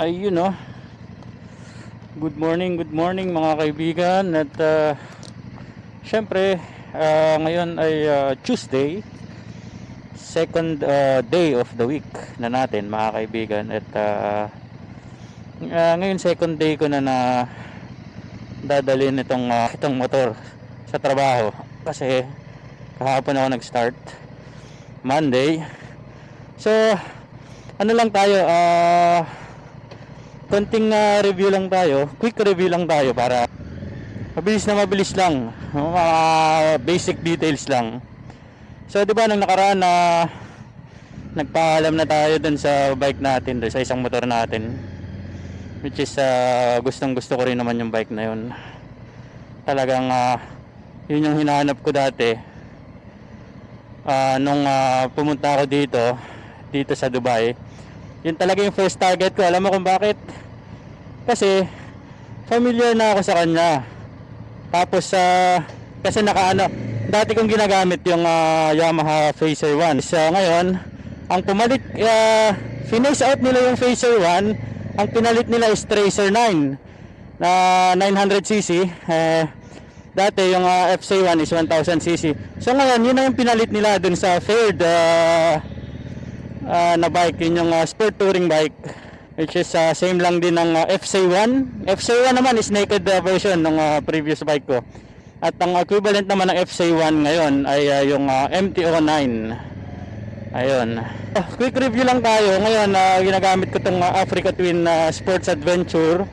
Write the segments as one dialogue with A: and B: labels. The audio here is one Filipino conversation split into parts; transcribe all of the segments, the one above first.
A: Ayun no. Good morning mga kaibigan. At syempre, ngayon ay Tuesday, second day of the week na natin mga kaibigan. At ngayon second day ko na dadalhin itong motor sa trabaho. Kasi kahapon ako nag-start, Monday. So, ano lang tayo, konting review lang tayo, quick review lang tayo para mabilis lang, mga basic details lang. So, di ba nung nakaraan na nagpaalam na tayo dun sa bike natin, dun sa isang motor natin, which is gustong gusto ko rin naman yung bike na yun. Talagang yun yung hinahanap ko dati nung pumunta ako dito sa Dubai. Yun talaga yung first target ko. Alam mo kung bakit? Kasi familiar na ako sa kanya. Tapos kasi dati kong ginagamit yung Yamaha Phaser 1. So ngayon, ang pumalit, finish out nila yung Phaser 1. Ang pinalit nila is Tracer 9 na 900cc. Dati yung FC1 is 1000cc. So ngayon, yun na yung pinalit nila dun sa third na bike. Yun yung sport touring bike, which is same lang din ng FC1. FC1 naman is naked version ng previous bike ko. At ang equivalent naman ng FC1 ngayon ay yung MT-09. Ayun. Quick review lang tayo. Ngayon ginagamit ko itong Africa Twin Sports Adventure.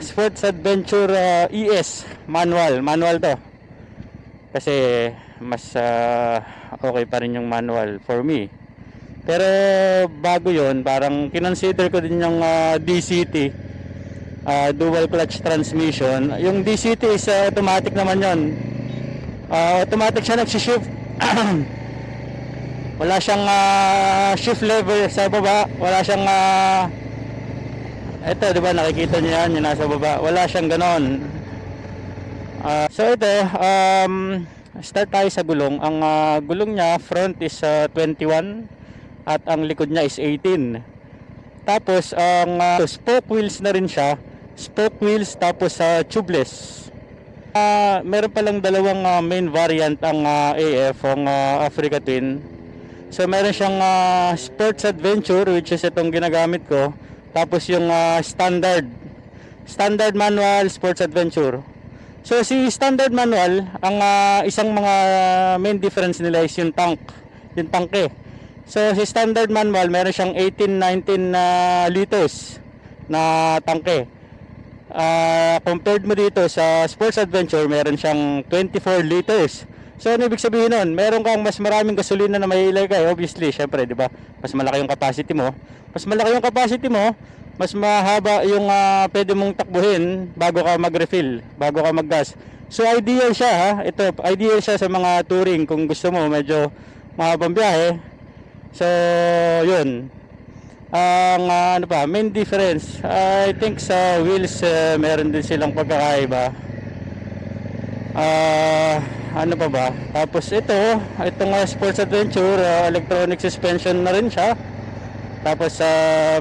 A: Sports Adventure ES manual to. Kasi mas okay pa rin yung manual for me. Pero bago yon, parang kinonsider ko din yung DCT, dual clutch transmission. Yung DCT is automatic naman yon. Automatic siya nagsishift. Wala siyang shift lever sa baba. Wala siyang ito, di ba nakikita niyo yan, yung nasa baba. Wala siyang ganon. So ito, start tayo sa gulong. Ang gulong niya, front is 21 at ang likod niya is 18. Tapos ang spoke wheels na rin siya. Spoke wheels tapos tubeless. Meron palang dalawang main variant ang AF, ang Africa Twin. So meron siyang Sports Adventure, which is itong ginagamit ko. Tapos yung standard manual Sports Adventure. So si standard manual, ang isang mga main difference nila is yung tangke. So si standard manual, meron siyang 18-19 liters na tangke. Compared mo dito sa Sports Adventure, meron siyang 24 liters. So ano ibig sabihin nun? Meron kang mas maraming gasolina na may ilagay. Obviously, syempre, di ba? Mas malaki yung capacity mo. Mas mahaba yung pwede mong takbuhin bago ka mag-refill, bago ka mag-gas. So ideal siya ha. Ito, ideal siya sa mga touring kung gusto mo medyo mahabang biyahe. So, yun. Ang main difference, I think sa wheels meron din silang pagkakaiba. Ano pa ba? Tapos itong Sports Adventure, electronic suspension na rin siya. Tapos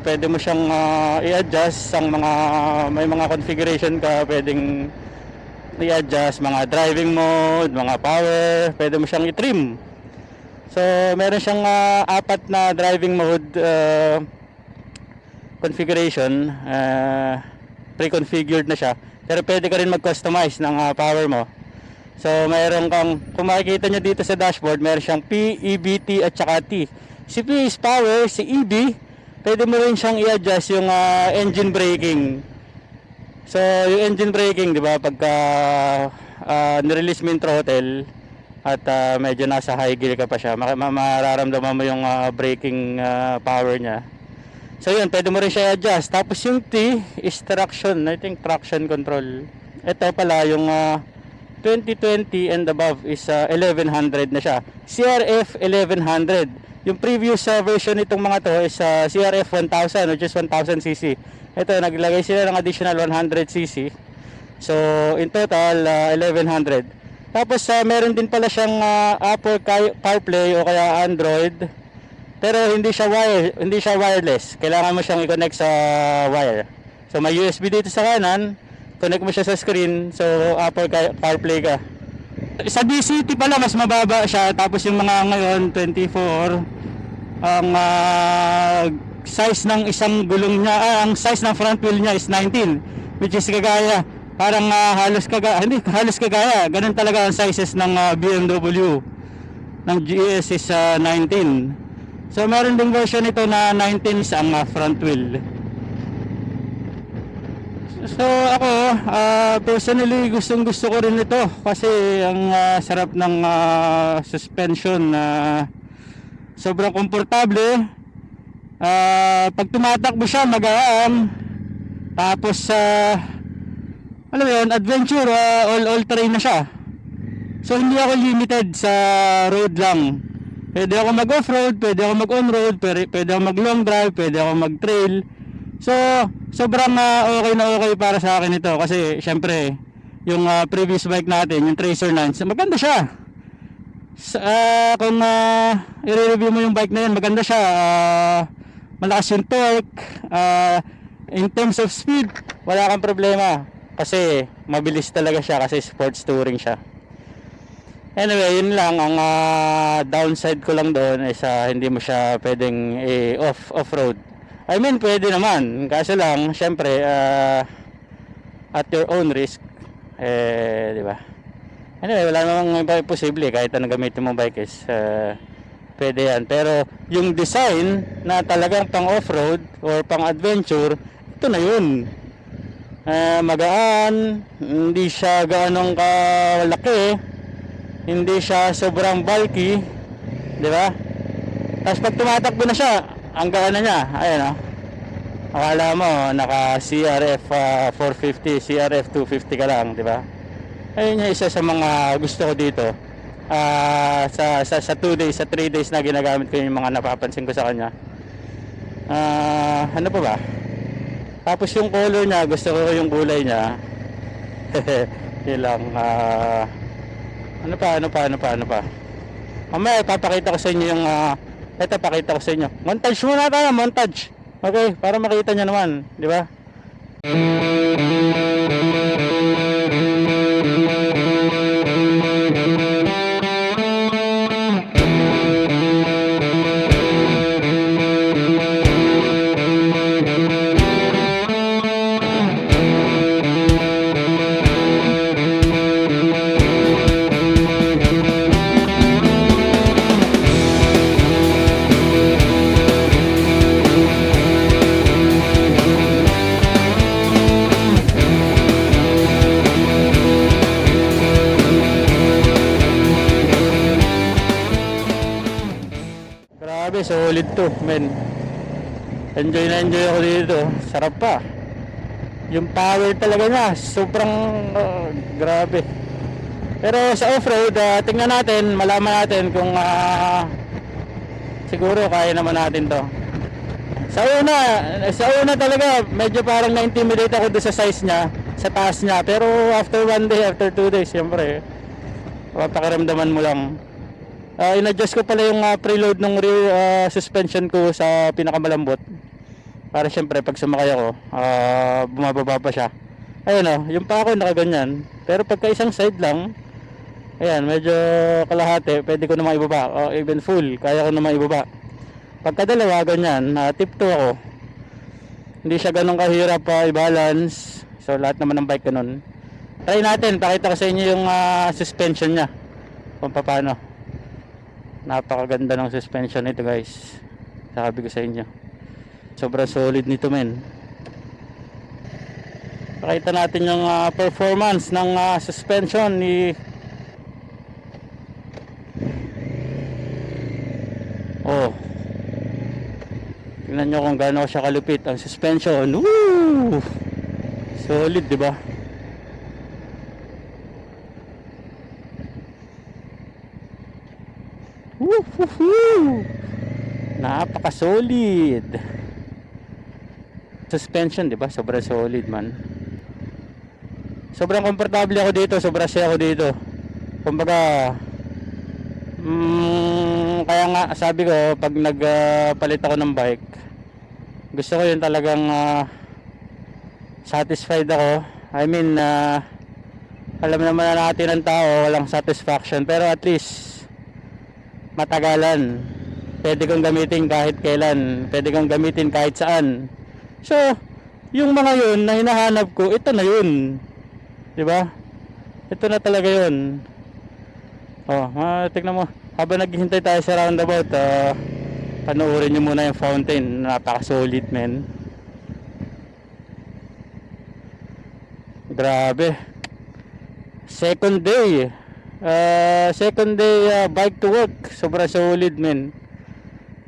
A: pwede mo siyang i-adjust may mga configuration ka pwedeng i-adjust, mga driving mode, mga power, pwede mo siyang i-trim. So meron siyang apat na driving mode configuration, pre-configured na siya. Pero pwede ka rin mag-customize ng power mo. So mayroon kang, kung makikita nyo dito sa dashboard, meron siyang P, EBT at saka T. Si P is power, si EB, pwede mo rin siyang i-adjust yung engine braking. So yung engine braking, di ba, pagka nirelease mo yung throttle at medyo nasa high gear ka pa siya, mararamdaman mo yung braking power niya. So yun, pwede mo rin siya i-adjust. Tapos yung T is traction, I think traction control. Ito pala yung 2020 and above is 1100 na siya. CRF 1100. Yung previous version nitong mga to is CRF 1000, which is 1000cc. Ito, naglagay sila ng additional 100cc. So in total 1100. Tapos meron din pala siyang Apple CarPlay o kaya Android. Pero hindi siya wireless. Kailangan mo siyang i-connect sa wire. So may USB dito sa kanan, connect mo siya sa screen, so Apple CarPlay ka. Sa DCT pala mas mababa siya, tapos yung mga ngayon 24 ang size ng isang gulong niya, ang size ng front wheel niya is 19, which is kagaya parang halos kagaya ganun talaga ang sizes ng BMW ng GS is 19. So meron ding version nito na 19 is ang front wheel. So ako personally gustong gusto ko rin ito kasi ang sarap ng suspension na sobrang komportable. Pag tumatakbo siya magaan, tapos alam mo yun, adventure, all terrain na siya. So hindi ako limited sa road lang. Pwede ako mag off-road, pwede ako mag on-road, pwede ako mag long drive, pwede ako mag trail. So sobrang okay na okay para sa akin ito kasi syempre yung previous bike natin, yung Tracer 9, maganda siya. Kung i-review mo yung bike na yan, maganda siya. Malakas yung torque, in terms of speed wala kang problema kasi mabilis talaga siya kasi sports touring siya. Anyway, yun lang ang downside ko lang doon is hindi mo siya pwedeng off-road. I mean pwede naman, kaso lang syempre at your own risk, di ba? Anyway, wala namang posible kahit anong gamitin mong bike is pwede yan. Pero yung design na talagang pang off-road or pang adventure, ito na yun. Magaan, hindi siya gaanong kalaki, hindi siya sobrang bulky, di ba? Tapos pag tumatakbo na siya, ang gaan na niya, ayan o. Akala mo naka CRF 450, CRF 250 ka lang, di ba? Ayun yung isa sa mga gusto ko dito. Sa 2 days, sa 3 days na ginagamit ko yung mga napapansin ko sa kanya. Ano pa ba? Tapos yung color niya, gusto ko yung kulay niya. Yun lang. Ano pa? Mamaya ipapakita ko sa inyo yung ito pakita ko sa inyo. Montage muna tayo, montage. Okay, para makita niyo naman, di ba? Grabe, solid to, men. Enjoy na enjoy ako dito. Sarap pa. Yung power talaga niya, sobrang grabe. Pero sa off-road, tingnan natin, malaman natin kung siguro kaya naman natin to. Sa una talaga, medyo parang na-intimidate ako doon sa size niya, sa taas niya. Pero after 1 day, after 2 days, siyempre, papakiramdaman mo lang. In-adjust ko pala yung preload ng rear suspension ko sa pinakamalambot para syempre pag sumakay ako bumababa pa siya. Ayun o, yung pa ako nakaganyan, pero pagka isang side lang, ayan, medyo kalahati, pwede ko na maibaba, even full, kaya ko na maibaba. Pagka dalawa, ganyan, tip 2 ako, hindi siya ganun kahirap i-balance. So lahat naman ng bike ganun. Try natin, pakita ko sa inyo yung suspension nya kung paano. Napakaganda ng suspension nito, guys. Sabi ko sa inyo, sobrang solid nito, men. Pakita natin yung performance ng suspension ni tingnan nyo kung gaano siya kalupit ang suspension. Woo! Solid, di ba? Woohoo! Napaka-solid. Suspension, 'di ba? Sobrang solid, man. Sobrang komportable ako dito, sobrang saya ako dito. Kumbaga, Kaya nga sabi ko pag nagpalit ako ng bike, gusto ko yun talagang satisfied ako. I mean alam naman na natin ng tao walang satisfaction, pero at least matagalan, pwede kong gamitin kahit kailan, pwede kong gamitin kahit saan. So yung mga yun na hinahanap ko, ito na yun, di ba? Ito na talaga yun. Oh, tignan mo habang naghihintay tayo sa roundabout, panoorin nyo muna yung fountain. Napaka solid, men. Grabe. Second day bike to work, sobrang solid, men.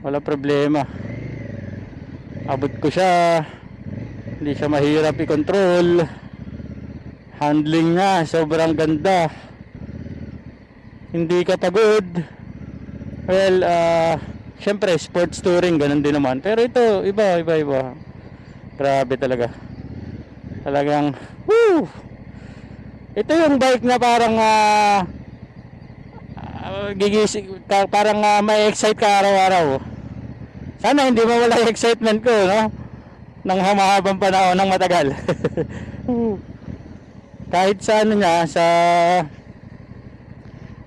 A: Wala problema, abot ko siya, hindi siya mahirap i-control. Handling niya sobrang ganda, hindi ka pagod. Well, syempre sports touring ganun din naman, pero ito iba. Grabe talaga, talagang woo! Ito yung bike na parang gigising ka, parang may excite ka araw-araw. Sana hindi mawala yung excitement ko, no? Nang hamahabang panahon ng matagal. Kahit sa ano niya, sa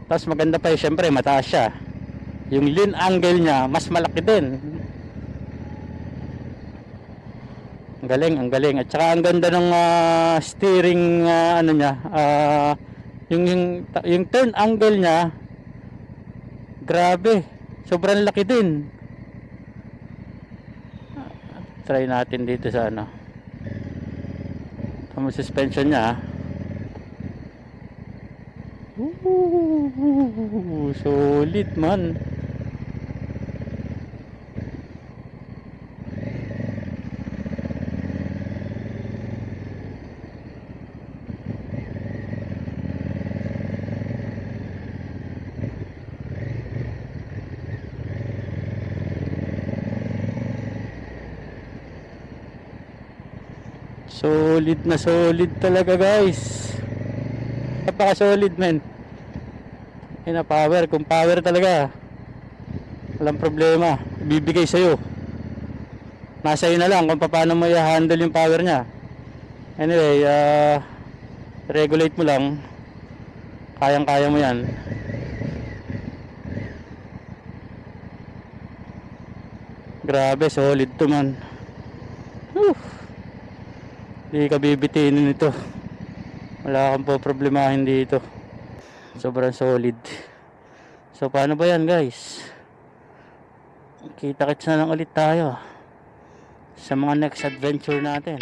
A: tapos maganda pa yung syempre mataas siya, yung lean angle niya mas malaki din. Ang galing at saka ang ganda ng steering, ano niya, yung turn angle niya, grabe, sobrang laki din. Try natin dito sa ano, sa suspension niya. Solid man. Solid na solid talaga, guys. Napaka solid, men. Yan na power, kung power talaga walang problema, ibibigay sa'yo. Nasa iyo na lang kung paano mo i-handle yung power nya. Anyway, regulate mo lang, kayang kaya mo yan. Grabe, solid to, man. Hindi ka bibitinin ito, wala kang po problemahin dito. Sobrang solid. So paano ba yan, guys? Kita-kits na lang ulit tayo sa mga next adventure natin.